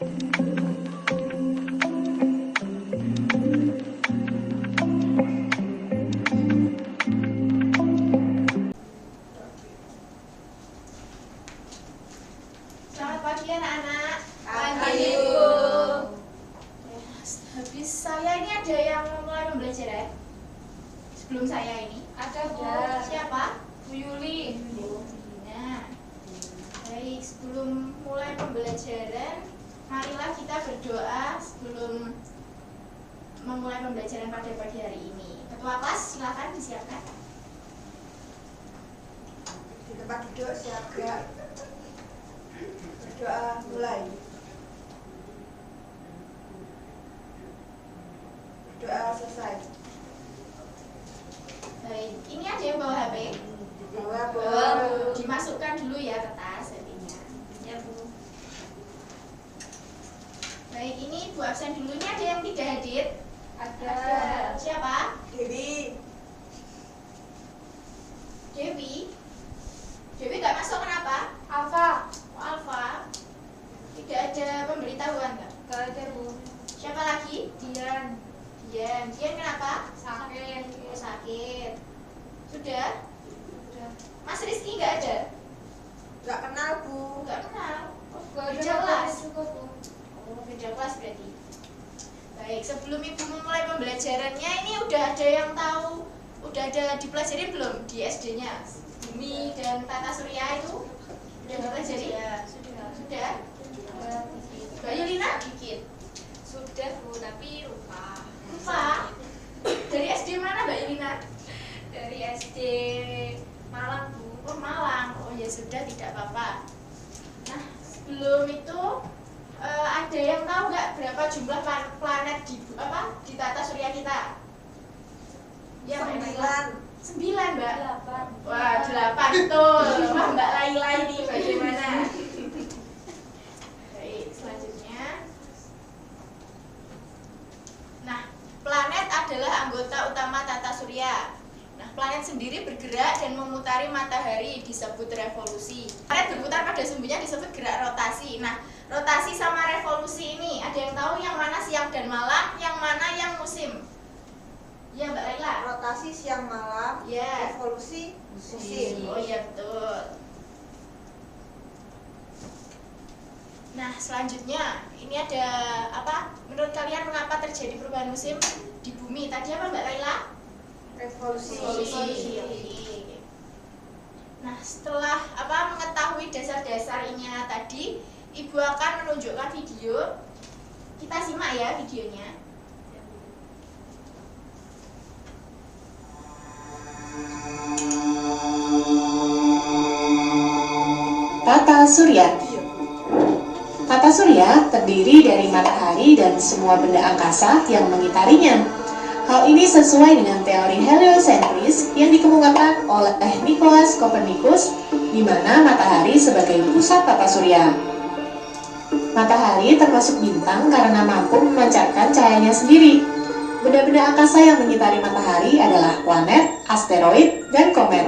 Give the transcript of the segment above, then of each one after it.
Selamat pagi anak-anak. Pagi, Bu. Habis saya ini ada yang mulai pembelajaran sebelum saya ini. Ada, Bu. Siapa? Bu Yuli. Bu Dina. Baik, sebelum mulai pembelajaran, marilah kita berdoa sebelum memulai pembelajaran pada pagi hari ini. Ketua kelas, silakan disiapkan. Di tempat duduk siaga. Berdoa mulai. Berdoa selesai. Baik, ini ada yang bawa HP. Bawa Dimasukkan dulu ya ke tas HP-nya. Ya, Bu. Baik, ini Bu absen dulu. Ini ada yang tidak hadir. Ada. Siapa? Dewi. Dewi. Dewi nggak masuk kenapa? Alfa. Oh, Alfa. Tidak ada pemberitahuan nggak? Gak ada, Bu. Siapa lagi? Dian. Dian. Dian kenapa? Sakit. Oh, sakit. Sudah? Udah. Mas Rizky nggak ada? Gak kenal, Bu. Nggak kenal. Oh, Gak ada beda kelas. juga, Bu. Oh, beda kelas berarti. Baik, sebelum Ibu memulai pembelajarannya, ini udah ada yang tahu, udah ada dipelajari belum di SD-nya? Bumi dan tata surya itu udah dipelajari? Sudah. Sudah? Sudah. Mbak Yulina? Dikit. Sudah, Bu, tapi lupa. Lupa? Dari SD mana Mbak Yulina? Dari SD Malang, Bu. Oh, Malang. Oh ya sudah, tidak apa-apa. Nah, sebelum itu ada yang tahu nggak berapa jumlah planet di tata surya kita? Ya, Mbak Ella. 9, Mbak. 8. Wah, 8 betul. Wah, Mbak Laila ini bagaimana? Baik, selanjutnya. Nah, planet adalah anggota utama tata surya. Nah, planet sendiri bergerak dan memutari matahari disebut revolusi. Planet berputar pada sumbunya disebut gerak rotasi. Nah, rotasi sama revolusi ini ada yang tahu yang mana siang dan malam, yang mana yang musim? Ya, Mbak Laila. Rotasi siang malam. Ya. Revolusi musim. Oh iya betul. Nah, selanjutnya ini ada apa? Menurut kalian mengapa terjadi perubahan musim di bumi? Tadi apa Mbak Laila? Revolusi. Oke. Nah, setelah mengetahui dasar-dasarnya tadi, Ibu akan menunjukkan video. Kita simak ya videonya. Tata surya. Tata surya terdiri dari matahari dan semua benda angkasa yang mengitarinya. Hal ini sesuai dengan teori heliocentris yang dikemukakan oleh Nicolaus Copernicus, di mana matahari sebagai pusat tata surya. Matahari termasuk bintang karena mampu memancarkan cahayanya sendiri. Benda-benda angkasa yang mengitari matahari adalah planet, asteroid, dan komet.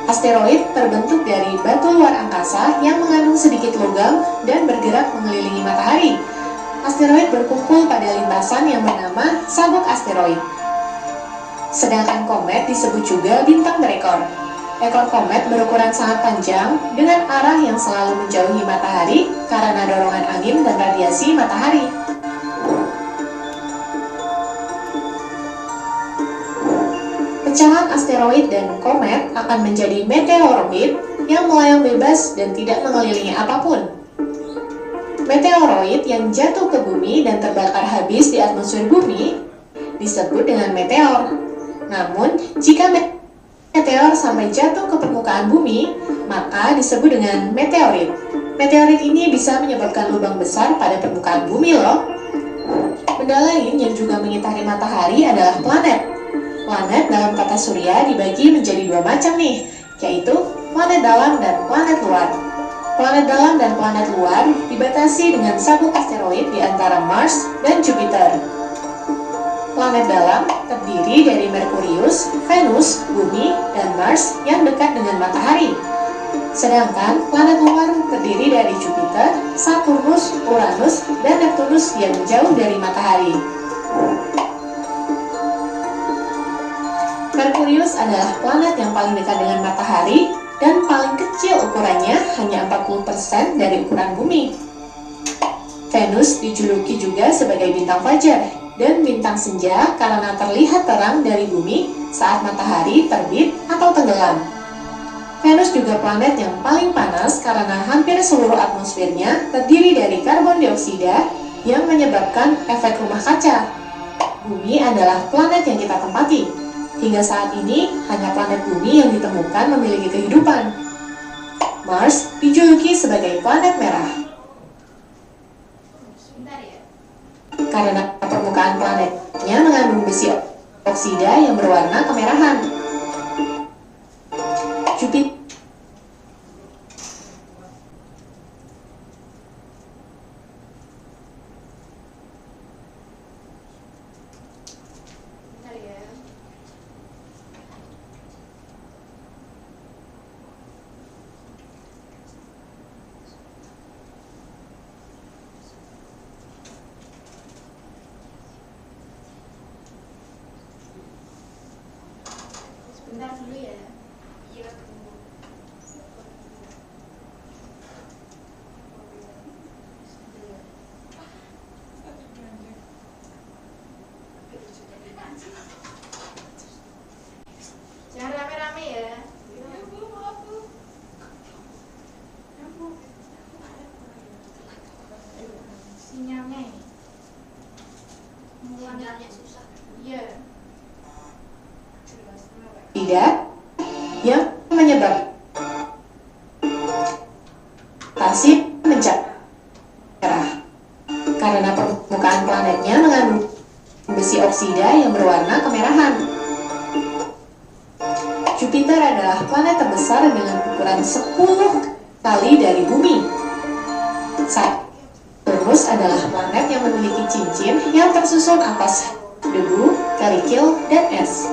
Asteroid terbentuk dari batu luar angkasa yang mengandung sedikit logam dan bergerak mengelilingi matahari. Asteroid berkumpul pada lintasan yang bernama sabuk asteroid. Sedangkan komet disebut juga bintang berekor. Ekor komet berukuran sangat panjang dengan arah yang selalu menjauhi matahari karena dorongan angin dan radiasi matahari. Pecahan asteroid dan komet akan menjadi meteoroid yang melayang bebas dan tidak mengelilingi apapun. Meteoroid yang jatuh ke bumi dan terbakar habis di atmosfer bumi disebut dengan meteor. Namun, jika meteor sampai jatuh ke permukaan bumi, maka disebut dengan meteorit. Meteorit ini bisa menyebabkan lubang besar pada permukaan bumi loh. Benda lain yang juga mengitari matahari adalah planet. Planet dalam tata surya dibagi menjadi dua macam nih, yaitu planet dalam dan planet luar. Planet dalam dan planet luar dibatasi dengan sabuk asteroid di antara Mars dan Jupiter. Planet dalam terdiri dari Merkurius, Venus, Bumi, dan Mars yang dekat dengan matahari. Sedangkan planet luar terdiri dari Jupiter, Saturnus, Uranus, dan Neptunus yang jauh dari matahari. Merkurius adalah planet yang paling dekat dengan matahari dan paling kecil ukurannya, hanya 40% dari ukuran bumi. Venus dijuluki juga sebagai bintang fajar dan bintang senja karena terlihat terang dari bumi saat matahari terbit atau tenggelam. Venus juga planet yang paling panas karena hampir seluruh atmosfernya terdiri dari karbon dioksida yang menyebabkan efek rumah kaca. Bumi adalah planet yang kita tempati. Hingga saat ini, hanya planet bumi yang ditemukan memiliki kehidupan. Mars dijuluki sebagai planet merah Sebentar ya. karena permukaan planetnya mengandung besi oksida yang berwarna kemerahan. Jupiter Bentar ya. Sebentar dulu ya. Iya, tunggu. Jangan rame-rame ya. Sinyalnya ini. Sinyalnya susah. Iya. yang menyebabkan pasif mencerah karena permukaan planetnya mengandung besi oksida yang berwarna kemerahan. Jupiter adalah planet terbesar dengan ukuran 10 kali dari bumi. Saturnus adalah planet yang memiliki cincin yang tersusun atas debu, kerikil, dan es.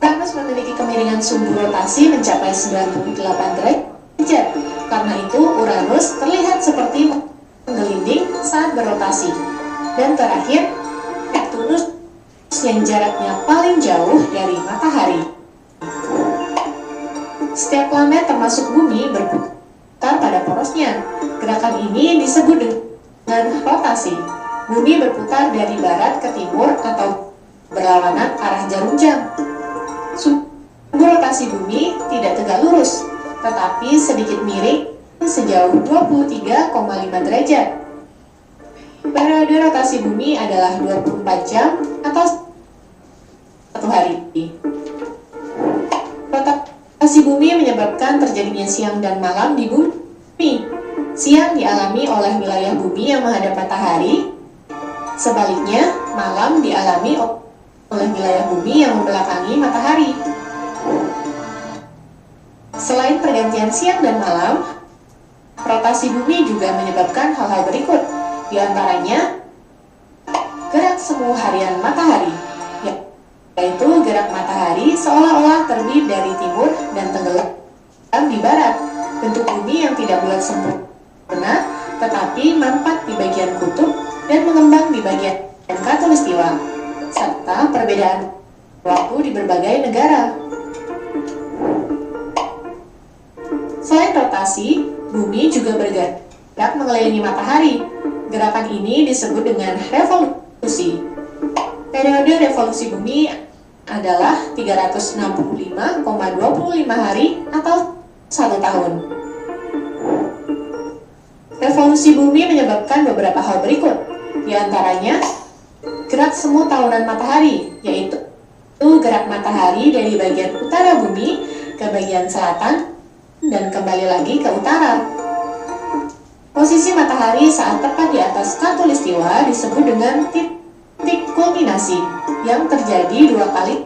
Uranus memiliki kemiringan sumbu rotasi mencapai 98 derajat. Karena itu, Uranus terlihat seperti menggelinding saat berotasi. Dan terakhir, Neptunus yang jaraknya paling jauh dari matahari. Setiap planet termasuk bumi berputar pada porosnya. Gerakan ini disebut dengan rotasi. Bumi berputar dari barat ke timur atau berlawanan arah jarum jam. Sumbu rotasi bumi tidak tegak lurus, tetapi sedikit miring sejauh 23,5 derajat. Periode rotasi bumi adalah 24 jam atau 1 hari. Rotasi bumi menyebabkan terjadinya siang dan malam di bumi. Siang dialami oleh wilayah bumi yang menghadap matahari, sebaliknya malam dialami oleh wilayah bumi yang membelakangi matahari. Selain pergantian siang dan malam, rotasi bumi juga menyebabkan hal-hal berikut, di antaranya gerak semu harian matahari, yaitu gerak matahari seolah-olah terbit dari timur dan tenggelam di barat. Bentuk bumi yang tidak bulat sempurna, tetapi mampat di bagian kutub dan mengembang di bagian khatulistiwa, serta perbedaan waktu di berbagai negara. Selain rotasi, bumi juga bergerak mengelilingi matahari. Gerakan ini disebut dengan revolusi. Periode revolusi bumi adalah 365,25 hari atau 1 tahun. Revolusi bumi menyebabkan beberapa hal berikut, di antaranya gerak semu tahunan matahari, yaitu gerak matahari dari bagian utara bumi ke bagian selatan dan kembali lagi ke utara. Posisi matahari saat tepat di atas khatulistiwa disebut dengan titik kulminasi yang terjadi 2 kali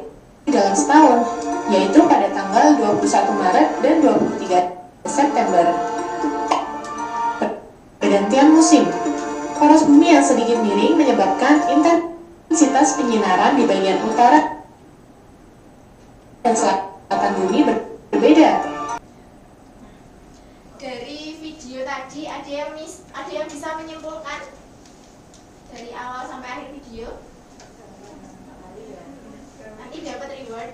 dalam setahun, yaitu pada tanggal 21 Maret dan 23 September. Pergantian musim. Poros bumi yang sedikit miring menyebabkan intensitas penyinaran di bagian utara dan selatan bumi berbeda. dari video tadi ada yang bisa menyimpulkan dari awal sampai akhir video? Nanti dapat reward.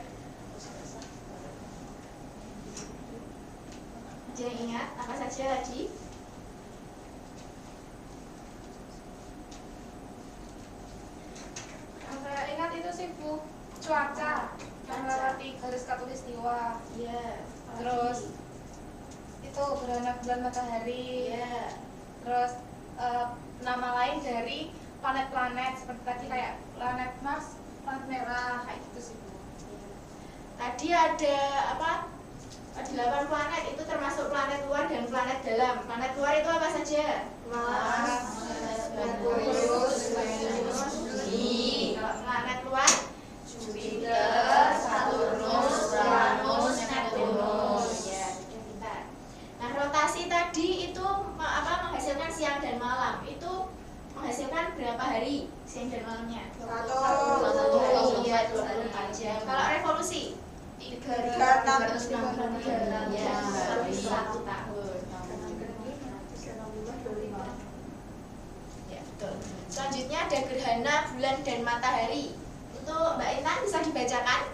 Ada yang ingat apa saja tadi? Yang saya ingat itu sih Bu, cuaca yang melewati garis khatulistiwa. Iya. Terus itu gerhana bulan matahari. Iya. Terus nama lain dari planet-planet seperti tadi kayak planet Mars, planet merah kayak gitu sih Bu. Tadi ada apa? 8 planet itu termasuk planet luar dan planet dalam. Planet luar itu apa saja? Mars, Merkurius, Venus, Bumi. Kalau planet luar Jupiter, Saturnus, Uranus, Neptunus. Ya, sudah kita. Nah, rotasi tadi itu menghasilkan siang dan malam. Itu menghasilkan berapa hari siang dan malamnya? 1 hari, ya, 24 jam. Kalau revolusi 360 ya, 1 tahun. Ya, betul. Selanjutnya ada gerhana bulan dan matahari. Untuk Mbak Intan bisa dibacakan?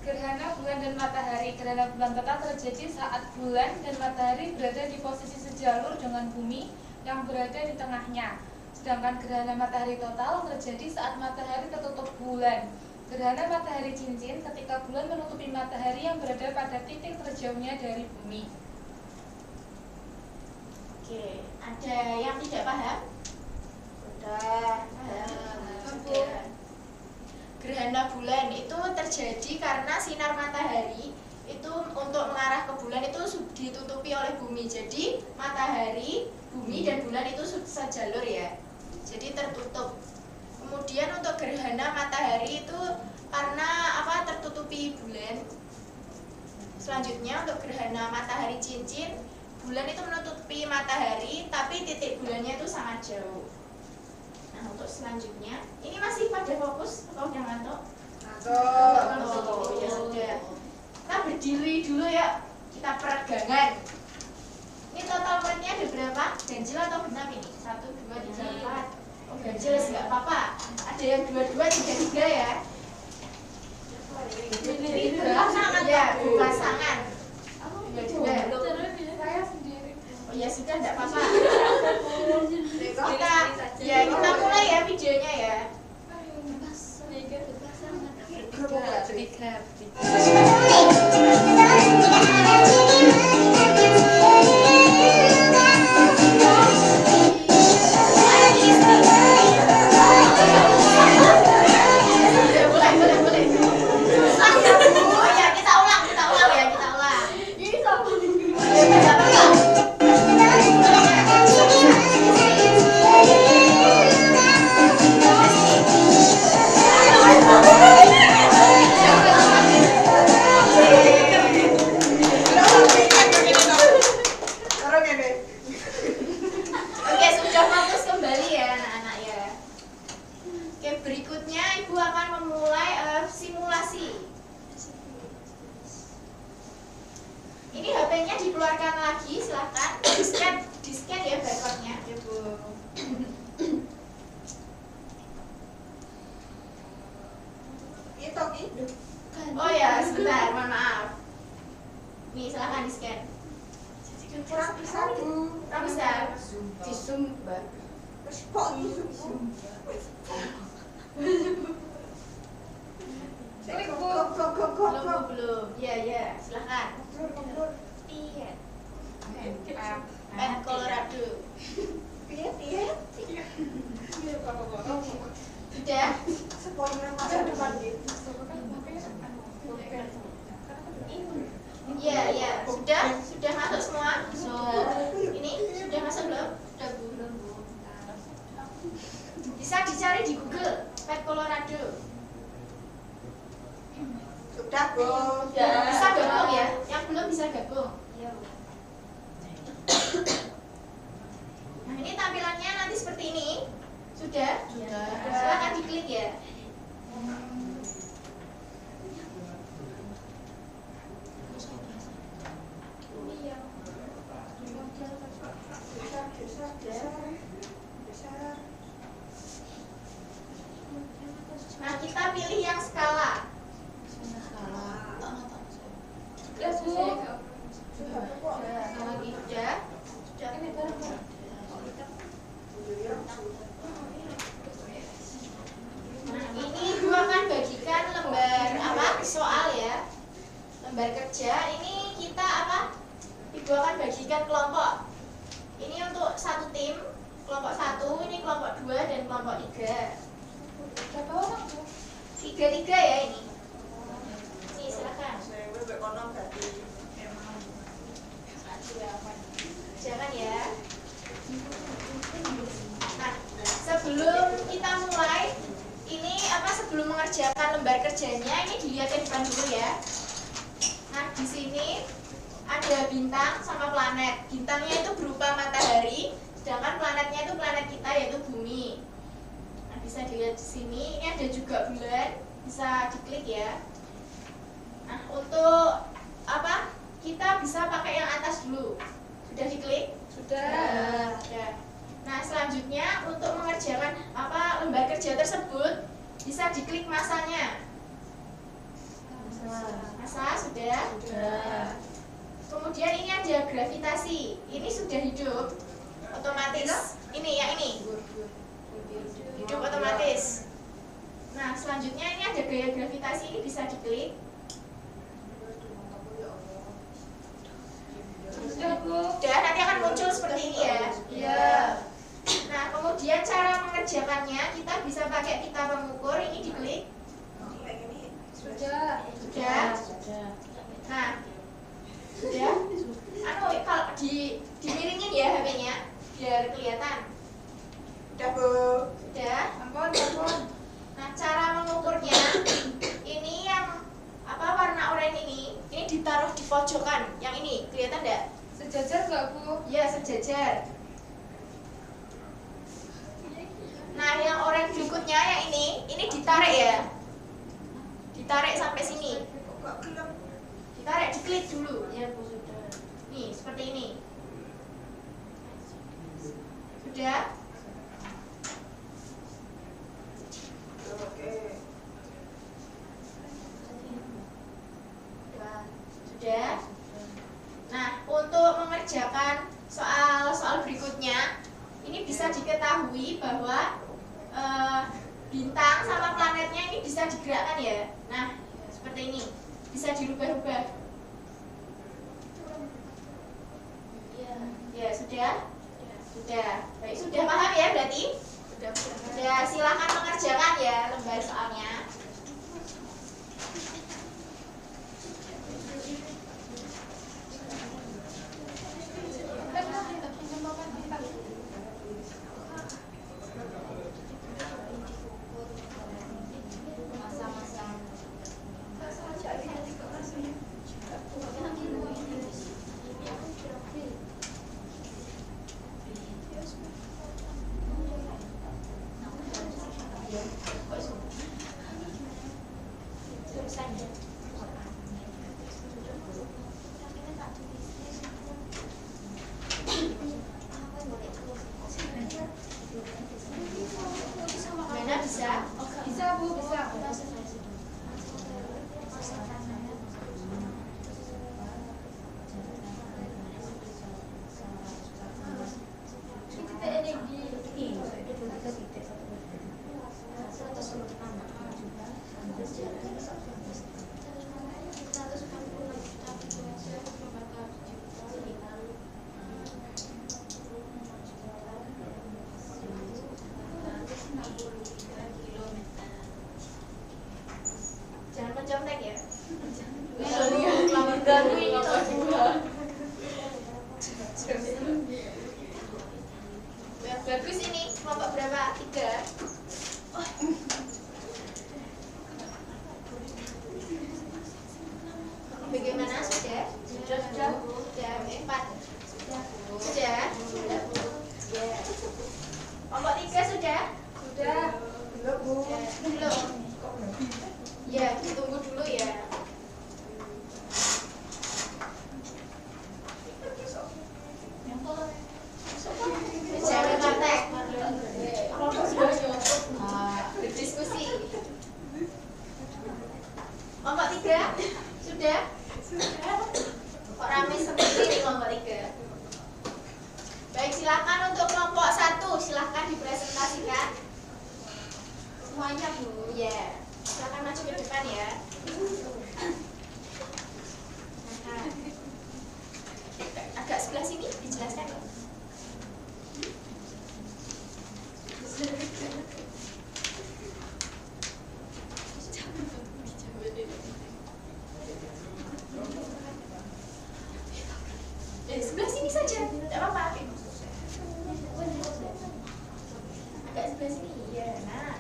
Gerhana bulan dan matahari. Gerhana bulan total terjadi saat bulan dan matahari berada di posisi sejalur dengan bumi yang berada di tengahnya. Sedangkan gerhana matahari total terjadi saat matahari tertutup bulan. Gerhana matahari cincin ketika bulan menutupi matahari yang berada pada titik terjauhnya dari bumi. Oke, ada yang tidak paham? Sudah. Gerhana bulan itu terjadi karena sinar matahari itu untuk mengarah ke bulan itu ditutupi oleh bumi. Jadi matahari, bumi dan bulan itu sejalur ya. Jadi tertutup. Kemudian untuk gerhana matahari itu karena tertutupi bulan. Selanjutnya untuk gerhana matahari cincin, bulan itu menutupi matahari tapi titik bulannya itu sangat jauh. Nah, untuk selanjutnya, ini masih pada fokus atau udah ngantuk? Ngantuk. Ya sudah. Kita berdiri dulu ya. Kita peregangan. Ini total muridnya ada berapa? Ganjil atau genap ini? 1, 2, 3, 4. Oh, ganjil nggak apa-apa. Ada yang 2, 2, 3, 3 ya. Pasangan ya, pasangan. 2, 2. Saya sendiri. Oh ya sudah, nggak apa-apa. Kita mulai ya videonya ya. Boleh. Oh ya, kita ulang ya, kita ulang. Ini sama Oke, sudah fokus kembali ya anak-anak ya. Oke, berikutnya Ibu akan memulai simulasi. Ini HP-nya dikeluarkan lagi, silahkan. Di-scan ya barcode-nya. Ya, Bu. Itu Oh ya, sebentar, mohon maaf. Nih, silahkan di-scan. kurang bisa Bu. Kurang besar. Di zoom, Mbak. Terus kok gitu Bu? Klik Bu. Belum. Ya, silahkan. Iya. Pen Colorado. Iya. Sudah? Spoiler masa depan gitu. Iya. Sudah masuk semua? Ini sudah masuk belum? Sudah belum. Bisa dicari di Google, Pen Colorado. Sudah Bu. Bisa gabung ya? Yang belum bisa gabung. Nah, ini tampilannya nanti seperti ini. Sudah? Silakan diklik ya. Iya. Nah, kita pilih yang skala. Udah, Bu. Sudah. Ini bareng, Bu. Nah, ini Ibu akan bagikan lembar soal ya. Lembar kerja ini kita Ibu akan bagikan kelompok. Ini untuk satu tim, kelompok 1, ini kelompok 2 dan kelompok 3. Berapa orang, Bu? 3 ya ini. Nih, silakan. Jangan ya. Nah, sebelum kita mulai, ini sebelum mengerjakan lembar kerjanya, ini dilihat ke depan dulu ya. Nah, di sini ada bintang sama planet. Bintangnya itu berupa matahari, sedangkan planetnya itu planet kita yaitu bumi. Nah, bisa dilihat di sini. Ini ada juga bulan, bisa diklik ya. Nah, untuk kita bisa pakai yang atas dulu. Sudah diklik? Sudah. Ya. Nah, selanjutnya untuk mengerjakan lembar kerja tersebut bisa diklik masanya. Masa sudah? Sudah. Kemudian ini ada gravitasi. Ini sudah hidup otomatis. Ini yang ini. Hidup otomatis. Nah, selanjutnya ini ada gaya gravitasi, ini bisa diklik. Sudah, Bu. Dan nanti akan muncul seperti ini ya. Iya. Nah, kemudian cara mengerjakannya kita bisa pakai pita pengukur, ini diklik. Sudah. Sudah. Nah, sudah. Kalau dimiringin ya HP-nya biar kelihatan. Udah, Bu. Sudah. Ampun, ampun. Nah, cara mengukurnya ini yang warna oranye ini ditaruh di pojokan. Yang ini kelihatan enggak? Sejajar nggak, Bu? Ya, sejajar. Nah, yang oranye berikutnya yang ini ditarik ya. Ditarik sampai sini. Ditarik, diklik dulu. Ya, Bu, sudah. Nih, seperti ini. Sudah? Sudah. Nah, untuk mengerjakan soal berikutnya, ini bisa diketahui bahwa bintang sama planetnya ini bisa digerakkan ya. Nah, seperti ini, bisa dirubah-rubah. Ya, sudah? Sudah. Baik, sudah paham ya berarti? Sudah, silakan mengerjakan ya lembar soalnya. sini dijelaskan loh. Sebelah sini saja, tidak apa-apa. Agak sebelah sini, ya. Nah.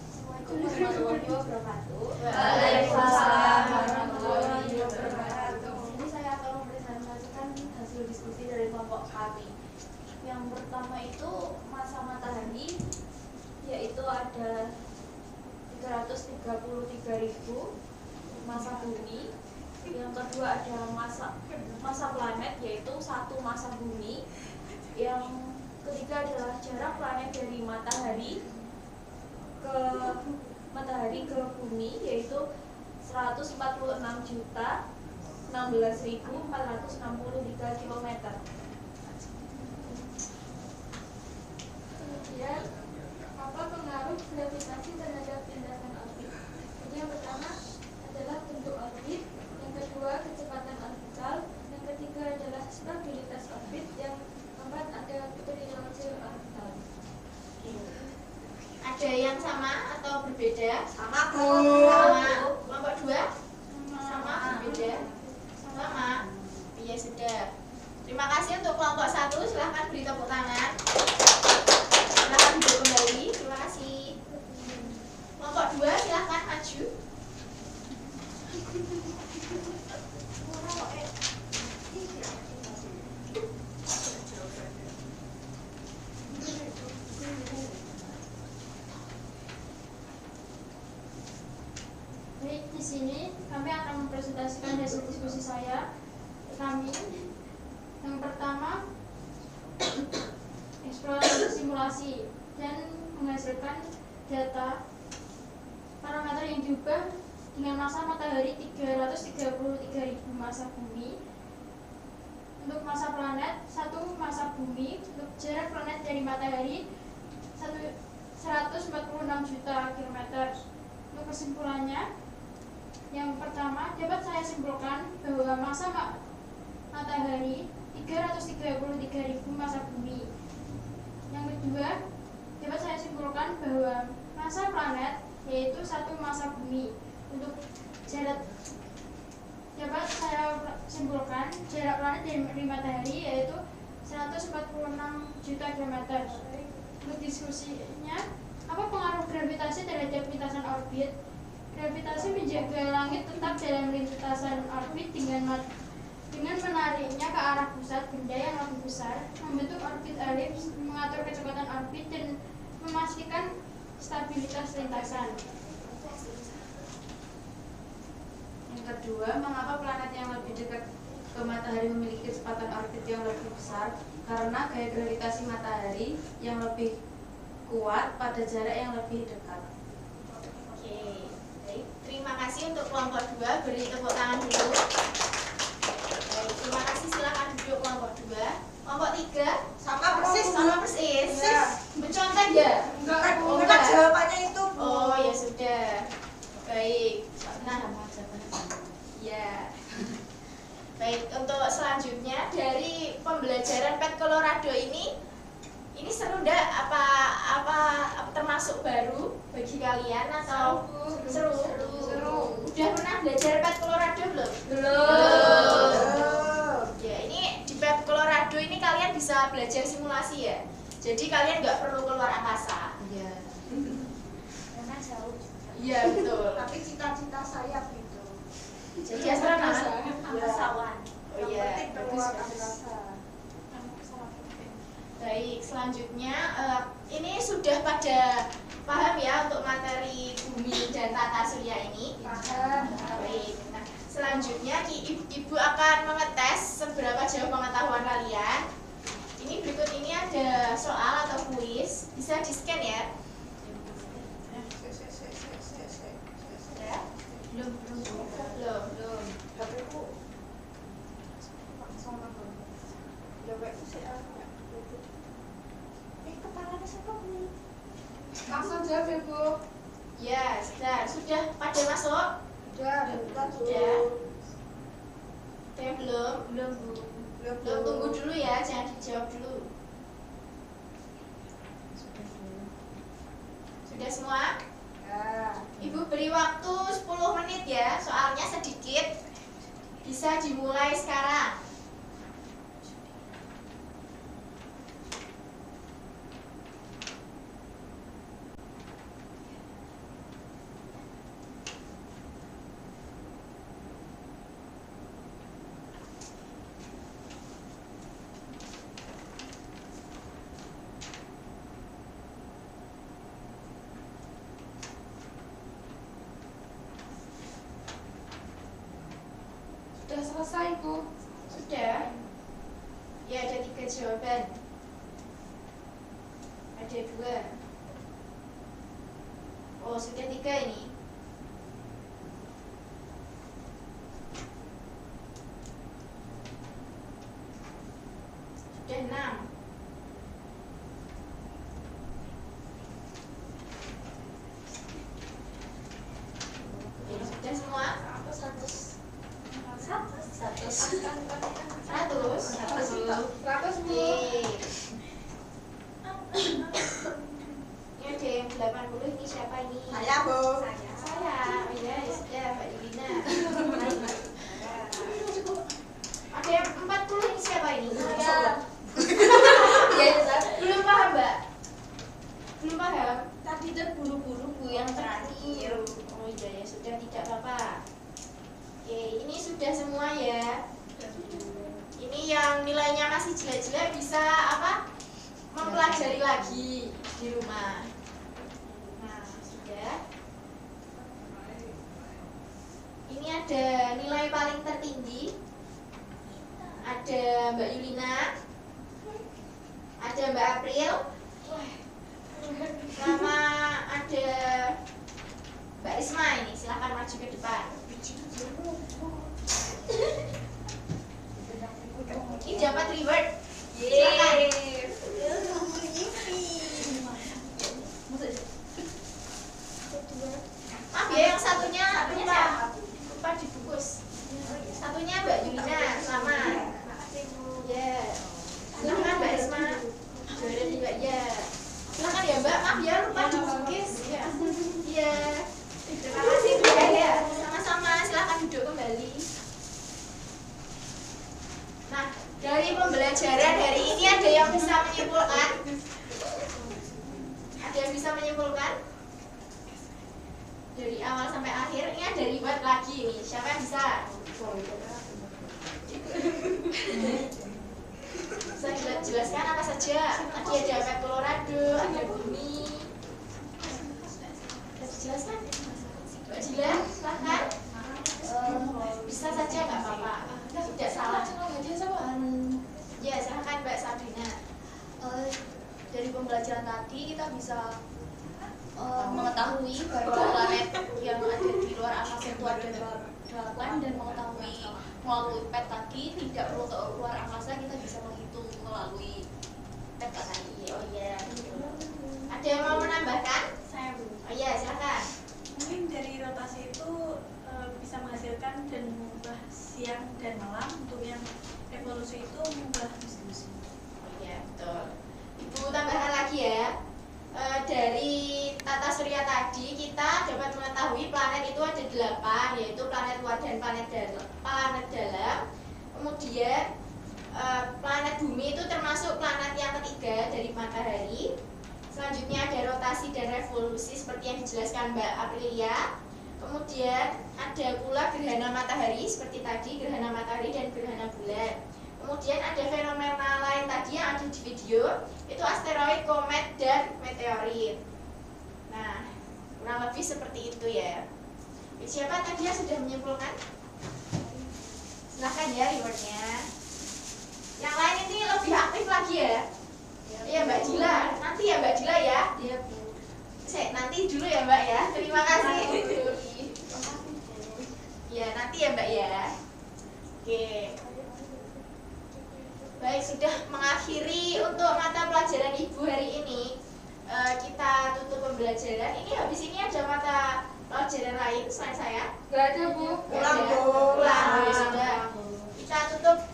Assalamualaikum warahmatullahi wabarakatuh. Waalaikumsalam warahmatullahi wabarakatuh. Ini saya akan mempresentasikan hasil diskusi dari kelompok kami. Yang pertama itu masa matahari, yaitu ada 333.000 masa bumi. Yang kedua ada masa planet, yaitu 1 masa bumi. Yang ketiga adalah jarak planet dari matahari ke bumi, yaitu 146.016.463 km. Kemudian, apa pengaruh gravitasi terhadap lintasan orbit? Jadi yang pertama adalah bentuk orbit, yang kedua kecepatan orbital, yang ketiga adalah stabilitas orbit, yang keempat ada periode orbital. Ada yang sama atau berbeda? Sama Bu. Sama. Kelompok 2? Sama, berbeda? Sama. Iya, sudah. Terima kasih untuk kelompok 1. Silahkan beri tepuk tangan. Silahkan duduk kembali. Terima kasih. Kelompok 2, silahkan maju. Baik, di sini kami akan mempresentasikan hasil diskusi kami. Yang pertama, eksplorasi simulasi dan menghasilkan data parameter yang diubah dengan masa matahari 333.000 masa bumi. Untuk masa planet, 1 masa bumi. Untuk jarak planet dari matahari 146 juta kilometer. Untuk kesimpulannya, yang pertama, dapat saya simpulkan bahwa masa matahari 333.000 masa bumi. Yang kedua, dapat saya simpulkan bahwa masa planet yaitu 1 masa bumi. Untuk jarak, dapat saya simpulkan jarak planet dari matahari yaitu 146 juta kilometer. Untuk diskusinya, apa pengaruh gravitasi terhadap lintasan orbit? Gravitasi menjaga langit tetap dalam lintasan orbit dengan menariknya ke arah pusat benda yang lebih besar, membentuk orbit elips, mengatur kecepatan orbit, dan memastikan stabilitas lintasan. Yang kedua, mengapa planet yang lebih dekat ke matahari memiliki kecepatan orbit yang lebih besar? Karena gaya gravitasi matahari yang lebih kuat pada jarak yang lebih dekat. Oke, baik. Terima kasih untuk kelompok 2. Beri tepuk tangan dulu. Baik, terima kasih. Silakan duduk kelompok 2. Kelompok 3 Sama persis. sama persis. Ya. Mencontek ya? Kan Oh, bukan enggak. jawabannya itu Bu. Oh, ya sudah. Baik. Nah, ya. Baik, untuk selanjutnya dari pembelajaran Pet Colorado ini seru enggak? Apa termasuk baru bagi kalian atau seru? Udah pernah belajar Pet Colorado belum? Ya, ini di Pet Colorado ini kalian bisa belajar simulasi ya. Jadi kalian nggak perlu keluar angkasa. Iya. Karena jauh. Iya, betul. Tapi cita-cita saya gitu. Jadi astronot. Angkasawan. Oh Yang iya, penting bagus keluar bagus. angkasa. Baik, selanjutnya ini sudah pada paham ya untuk materi bumi dan tata surya ini? Paham. Baik. Nah, selanjutnya Ibu akan mengetes seberapa jauh pengetahuan kalian. Ini berikut ini ada soal atau kuis, bisa di-scan ya. Ya? Belum. HP-ku langsung nonton. Jawabku sih kepalanya siapa Bu? Langsung jawab ya, Bu. Ya, sudah pada masuk? Udah, Bu. Udah. Ada yang belum? Belum, Bu. Belum, tunggu dulu ya, jangan dijawab dulu. Sudah semua? Ya. Ibu beri waktu 10 menit ya, soalnya sedikit. Bisa dimulai sekarang. Sudah selesai, Bu. Sudah? Ya, ada 3 jawaban. Ada 2. Oh, sudah 3 ini. Sudah 6. Ya, sudah semua? 100. 100, Bu. Ini ada yang 80, ini siapa ini? Saya, Bu. Saya. Oh iya, ya sudah, Mbak Divina. Ada yang 40, ini siapa ini? Saya. Ya, belum paham, Mbak? Belum paham? Tadi terburu-buru, Bu, yang terakhir. Oh iya, ya sudah, tidak apa-apa. Oke, ini sudah semua ya. Ini yang nilainya masih jelek-jelek bisa apa? Mempelajari lagi di rumah. Nah, sudah. Ini ada nilai paling tertinggi. Ada Mbak Yulina. Ada Mbak April. Sama ada Mbak Risma ini. Silahkan maju ke depan. Ini dapat reward. Silakan. Maaf ya, yang satunya lupa dibungkus. Satunya Mbak Yulina, selamat. Ya. Silakan Mbak Risma. Juara 2 ya. Silakan ya Mbak, maaf ya lupa dibungkus. Ya. Iya. Terima kasih Mbak ya. Sama-sama, silakan duduk kembali. Nah, dari pembelajaran hari ini ada yang bisa menyimpulkan? Ada yang bisa menyimpulkan? Dari awal sampai akhir, ini ada reward lagi nih. Siapa yang bisa? Bisa jelaskan apa saja? Tadi ada efek Colorado, ada bumi. Bisa dijelaskan? Mbak Jila, silahkan. Bisa saja, nggak apa-apa. Tidak salah. Ya, silahkan Mbak Sabrina. Dari pembelajaran tadi kita bisa mengetahui bahwa planet yang ada di luar angkasa itu ada 8 dan mengetahui melalui pet tadi tidak perlu ke luar angkasa, kita bisa menghitung melalui peta tadi. Oh iya. Ada yang mau menambahkan? Saya, Bu. Oh iya, silakan. Mungkin dari rotasi itu bisa menghasilkan dan mengubah siang dan malam. Untuk yang revolusi itu mengubah musim-musim. Oh iya, betul. Ibu tambahkan lagi ya. Dari tata surya tadi kita dapat mengetahui planet itu ada 8, yaitu planet luar dan planet dalam. Kemudian planet bumi itu termasuk planet yang ketiga dari matahari. Selanjutnya ada rotasi dan revolusi seperti yang dijelaskan Mbak Aprilia. Kemudian ada pula gerhana matahari seperti tadi, gerhana matahari dan gerhana bulan. Kemudian ada fenomena lain tadi yang ada di video, itu asteroid, komet, dan meteorit. Nah, kurang lebih seperti itu ya. Siapa tadi yang sudah menyimpulkan? Silahkan ya rewardnya. Yang lain ini lebih aktif lagi ya. Iya Mbak Dila, nanti ya Mbak Dila ya. Iya, Bu. Nanti dulu ya Mbak ya. Terima kasih. Ya nanti ya Mbak ya. Oke. Baik, sudah mengakhiri untuk mata pelajaran Ibu hari ini. Kita tutup pembelajaran. Ini habis ini ada mata pelajaran lain selain saya? Gak ada, Bu. Pulang, ya sudah. Kita tutup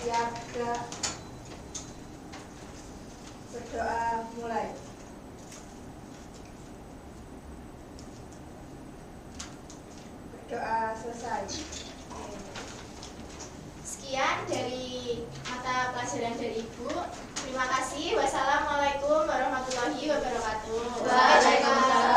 Siap, gerak. Berdoa mulai. Berdoa selesai. Sekian dari mata pelajaran dari Ibu. Terima kasih. Wassalamualaikum warahmatullahi wabarakatuh. Waalaikumsalam.